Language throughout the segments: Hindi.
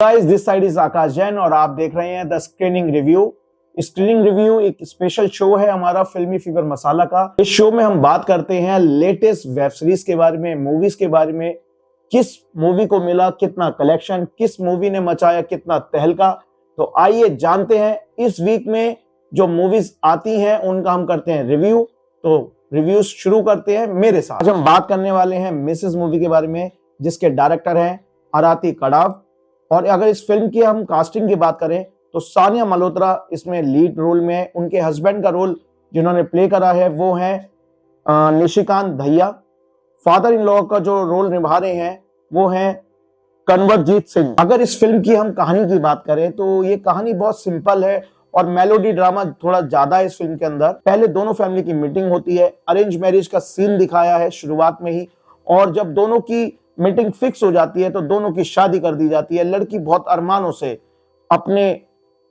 गाइस, दिस साइड इज आकाश जैन और आप देख रहे हैं the screening review. Screening review एक स्पेशल शो है हमारा फिल्मी फीवर मसाला का। इस शो में हम बात करते हैं लेटेस्ट वेब सीरीज के बारे में, मूवीज के बारे में, किस मूवी को मिला कितना कलेक्शन, किस मूवी ने मचाया कितना तहलका। तो आइए जानते हैं इस वीक में जो मूवीज आती हैं उनका हम करते हैं रिव्यू। तो रिव्यूज शुरू करते हैं मेरे साथ। आज हम बात करने वाले हैं मिसेस मूवी के बारे में, जिसके डायरेक्टर हैं आरती कड़ाव। और अगर इस फिल्म की हम कास्टिंग की बात करें तो सानिया मल्होत्रा इसमें लीड रोल में है। उनके हस्बैंड का रोल जिन्होंने प्ले करा है वो है Nishikant Dahiya. Father in law का जो रोल निभा रहे हैं वो है कंवरजीत सिंह। अगर इस फिल्म की हम कहानी की बात करें तो ये कहानी बहुत सिंपल है और मेलोडी ड्रामा थोड़ा ज्यादा है इस फिल्म के अंदर। पहले दोनों फैमिली की मीटिंग होती है, अरेंज मैरिज का सीन दिखाया है शुरुआत में ही, और जब दोनों की मीटिंग फिक्स हो जाती है तो दोनों की शादी कर दी जाती है। लड़की बहुत अरमानों से अपने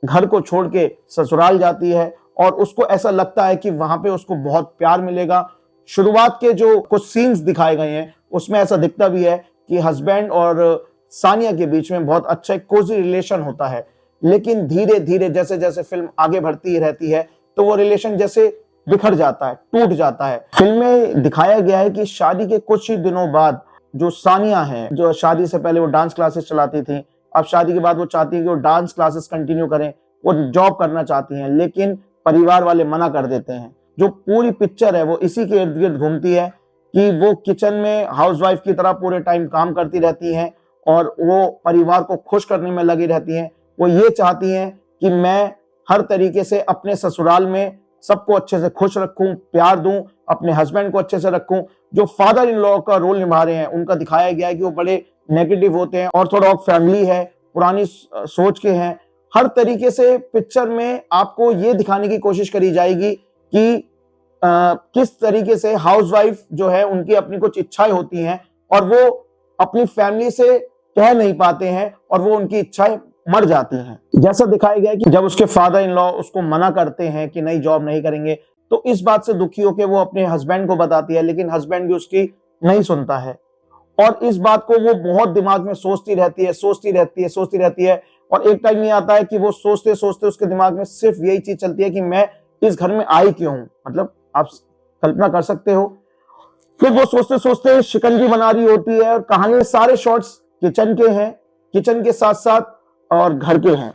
घर को छोड़ के ससुराल जाती है और उसको ऐसा लगता है कि वहां पे उसको बहुत प्यार मिलेगा। शुरुआत के जो कुछ सीन्स दिखाए गए हैं उसमें ऐसा दिखता भी है कि हस्बैंड और सानिया के बीच में बहुत अच्छा एक कोजी रिलेशन होता है, लेकिन धीरे धीरे जैसे जैसे फिल्म आगे बढ़ती रहती है तो वो रिलेशन जैसे बिखर जाता है, टूट जाता है। फिल्म में दिखाया गया है कि शादी के कुछ ही दिनों बाद जो सानिया है, जो शादी से पहले वो डांस क्लासेस चलाती थी, अब शादी के बाद वो चाहती है कि वो डांस क्लासेस कंटिन्यू करें, वो जॉब करना चाहती हैं, लेकिन परिवार वाले मना कर देते हैं। जो पूरी पिक्चर है वो इसी के इर्द गिर्द घूमती है कि वो किचन में हाउसवाइफ की तरह पूरे टाइम काम करती रहती हैं और वो परिवार को खुश करने में लगी रहती हैं। वो ये चाहती हैं कि मैं हर तरीके से अपने ससुराल में सबको अच्छे से खुश रखूं, प्यार दूं, अपने हस्बैंड को अच्छे से रखूं। जो फादर इन लॉ का रोल निभा रहे हैं उनका दिखाया गया है कि वो बड़े नेगेटिव होते हैं, ऑर्थोडॉक्स फैमिली है, पुरानी सोच के हैं। हर तरीके से पिक्चर में आपको ये दिखाने की कोशिश करी जाएगी कि किस तरीके से हाउसवाइफ जो है उनकी अपनी कुछ इच्छाएं होती हैं और वो अपनी फैमिली से कह नहीं पाते हैं और वो उनकी इच्छाएं मर जाती हैं। जैसा दिखाया गया है कि जब उसके फादर इन लॉ उसको मना करते हैं कि नहीं जॉब नहीं करेंगे, तो इस बात से दुखी होकर वो अपने हस्बैंड को बताती है, लेकिन हस्बैंड भी उसकी नहीं सुनता है और इस बात को वो बहुत दिमाग में सोचती रहती है और एक टाइम ये आता है कि वो सोचते सोचते उसके दिमाग में सिर्फ यही चीज चलती है कि मैं इस घर में आई क्यों हूं। मतलब आप कल्पना कर सकते हो। फिर वो सोचते सोचते शिकंजी बना रही होती है और कहानी सारे शॉट्स किचन के हैं, किचन के साथ साथ और घर के हैं।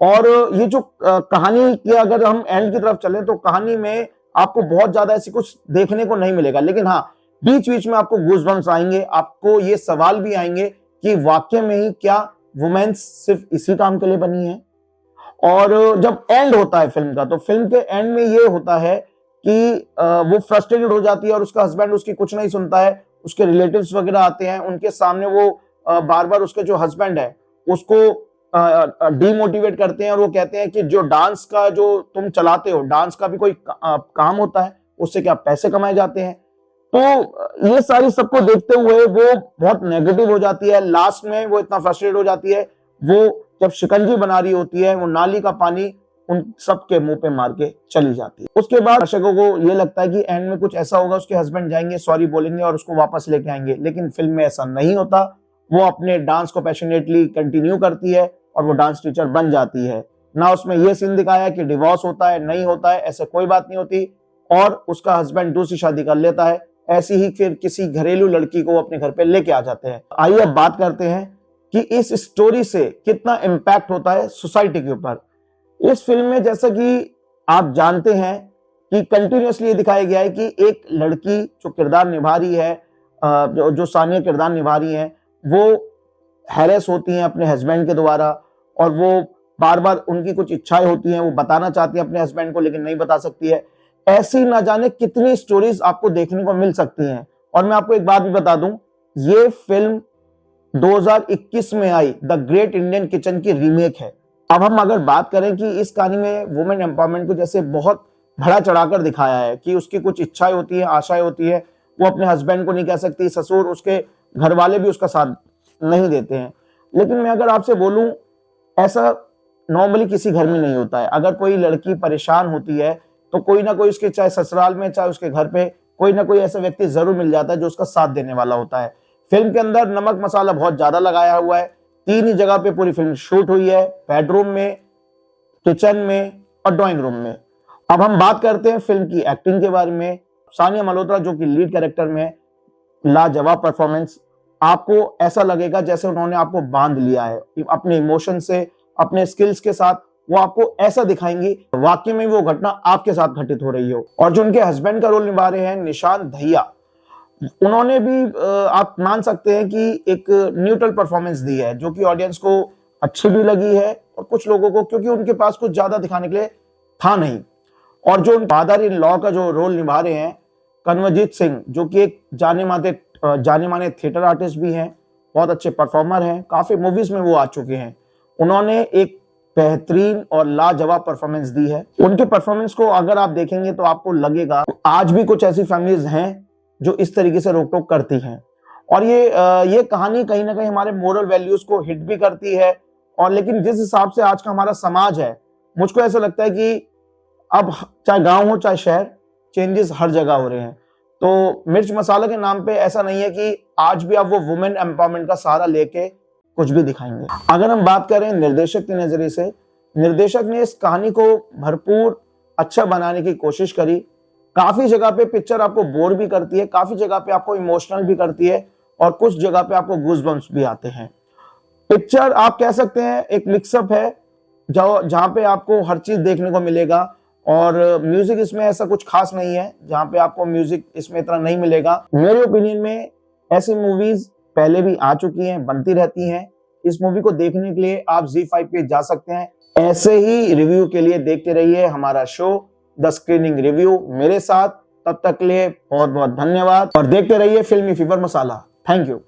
और ये जो कहानी की अगर हम एंड की तरफ चलें तो कहानी में आपको बहुत ज्यादा ऐसी कुछ देखने को नहीं मिलेगा, लेकिन हाँ बीच बीच में आपको गूज़बम्प्स आएंगे, आपको ये सवाल भी आएंगे कि वाकई में ही क्या वुमेन्स सिर्फ इसी काम के लिए बनी है। और जब एंड होता है फिल्म का तो फिल्म के एंड में ये होता है कि वो फ्रस्ट्रेटेड हो जाती है और उसका हस्बैंड उसकी कुछ नहीं सुनता है। उसके रिलेटिव्स वगैरह आते हैं, उनके सामने वो बार बार उसके जो हस्बैंड है उसको डीमोटिवेट करते हैं और वो कहते हैं कि जो डांस का जो तुम चलाते हो, डांस का भी कोई काम होता है, उससे क्या पैसे कमाए जाते हैं। तो ये सारी सबको देखते हुए वो बहुत नेगेटिव हो जाती है। लास्ट में वो इतना फ्रस्ट्रेट हो जाती है, वो जब शिकंजी बना रही होती है वो नाली का पानी उन सबके मुंह पे मार के चली जाती है। उसके बाद दर्शकों को ये लगता है कि एंड में कुछ ऐसा होगा, उसके हस्बैंड जाएंगे, सॉरी बोलेंगे और उसको वापस लेके आएंगे, लेकिन फिल्म में ऐसा नहीं होता। वो अपने डांस को पैशनेटली कंटिन्यू करती है और वो डांस टीचर बन जाती है। ना उसमें ये सीन दिखाया है कि डिवोर्स होता है, नहीं होता है, ऐसे कोई बात नहीं होती और उसका हस्बैंड दूसरी शादी कर लेता है। ऐसी ही फिर किसी घरेलू लड़की को अपने घर पे लेके आ जाते हैं। आइए अब बात करते हैं कि इस स्टोरी से कितना इम्पैक्ट होता है सोसाइटी के ऊपर। इस फिल्म में जैसा कि आप जानते हैं कि कंटिन्यूअसली ये दिखाया गया है कि एक लड़की जो किरदार निभा रही है, जो सानिया किरदार निभा रही है, वो हैरेस होती हैं अपने हस्बैंड के द्वारा और वो बार बार उनकी कुछ इच्छाएं होती हैं, वो बताना चाहती है अपने हस्बैंड को लेकिन नहीं बता सकती है। ऐसी ना जाने कितनी स्टोरीज आपको देखने को मिल सकती हैं। और मैं आपको एक बात भी बता दूं, ये फिल्म 2021 में I the great Indian kitchen की रीमेक है। अब हम अगर बात करें कि इस कहानी में वुमेन एम्पावरमेंट को जैसे बहुत बढ़ा चढ़ाकर दिखाया है कि उसकी कुछ इच्छाएं होती है, आशाएं होती है, वो अपने हस्बैंड को नहीं कह सकती, ससुर उसके घर वाले भी उसका साथ नहीं देते हैं। लेकिन मैं अगर आपसे बोलूं, ऐसा नॉर्मली किसी घर में नहीं होता है। अगर कोई लड़की परेशान होती है तो कोई ना कोई उसके, चाहे ससुराल में चाहे उसके घर पे, कोई ना कोई ऐसा व्यक्ति जरूर मिल जाता है जो उसका साथ देने वाला होता है। फिल्म के अंदर नमक मसाला बहुत ज्यादा लगाया हुआ है, 3 ही जगह पे पूरी फिल्म शूट हुई है, बेडरूम में, किचन में और ड्राइंग रूम में। अब हम बात करते हैं फिल्म की एक्टिंग के बारे में। सानिया मल्होत्रा जो कि लीड कैरेक्टर में, लाजवाब परफॉर्मेंस। आपको ऐसा लगेगा जैसे उन्होंने आपको बांध लिया है अपने इमोशन से, अपने स्किल्स के साथ। वो आपको ऐसा दिखाएंगी वाकई में वो घटना आपके साथ घटित हो रही हो। और जो उनके हस्बैंड का रोल निभा रहे हैं निशांत दहिया, उन्होंने भी आप मान सकते हैं कि एक न्यूट्रल परफॉर्मेंस दी है, जो कि ऑडियंस को अच्छी भी लगी है और कुछ लोगों को, क्योंकि उनके पास कुछ ज्यादा दिखाने के लिए था नहीं। और जो फादर इन लॉ का जो रोल निभा रहे हैं कन्वरजीत सिंह, जो कि एक जाने माने थिएटर आर्टिस्ट भी हैं, बहुत अच्छे परफॉर्मर हैं, काफी मूवीज में वो आ चुके हैं। उन्होंने एक बेहतरीन और लाजवाब परफॉर्मेंस दी है। उनके परफॉर्मेंस को अगर आप देखेंगे तो आपको लगेगा आज भी कुछ ऐसी फैमिलीज हैं जो इस तरीके से रोक टोक करती हैं। और ये कहानी कहीं ना कहीं हमारे मोरल वैल्यूज को हिट भी करती है। और लेकिन जिस हिसाब से आज का हमारा समाज है, मुझको ऐसा लगता है कि अब चाहे गांव हो चाहे शहर, चेंजेस हर जगह हो रहे हैं। तो मिर्च मसाला के नाम पे ऐसा नहीं है कि आज भी आप वो वुमेन एम्पावरमेंट का सहारा लेके कुछ भी दिखाएंगे। अगर हम बात करें निर्देशक के नजरिए से, निर्देशक ने इस कहानी को भरपूर अच्छा बनाने की कोशिश करी। काफी जगह पे पिक्चर आपको बोर भी करती है, काफी जगह पे आपको इमोशनल भी करती है और कुछ जगह पे आपको गूज़बम्प्स भी आते हैं। पिक्चर आप कह सकते हैं एक मिक्सअप है, जहां पे आपको हर चीज देखने को मिलेगा। और म्यूजिक इसमें ऐसा कुछ खास नहीं है, जहां पे आपको म्यूजिक इसमें इतना नहीं मिलेगा। मेरे ओपिनियन में ऐसी मूवीज पहले भी आ चुकी हैं, बनती रहती हैं। इस मूवी को देखने के लिए आप ZEE5 पे जा सकते हैं। ऐसे ही रिव्यू के लिए देखते रहिए हमारा शो द स्क्रीनिंग रिव्यू मेरे साथ। तब तक के लिए बहुत बहुत धन्यवाद और देखते रहिए फिल्मी फीवर मसाला। Thank you.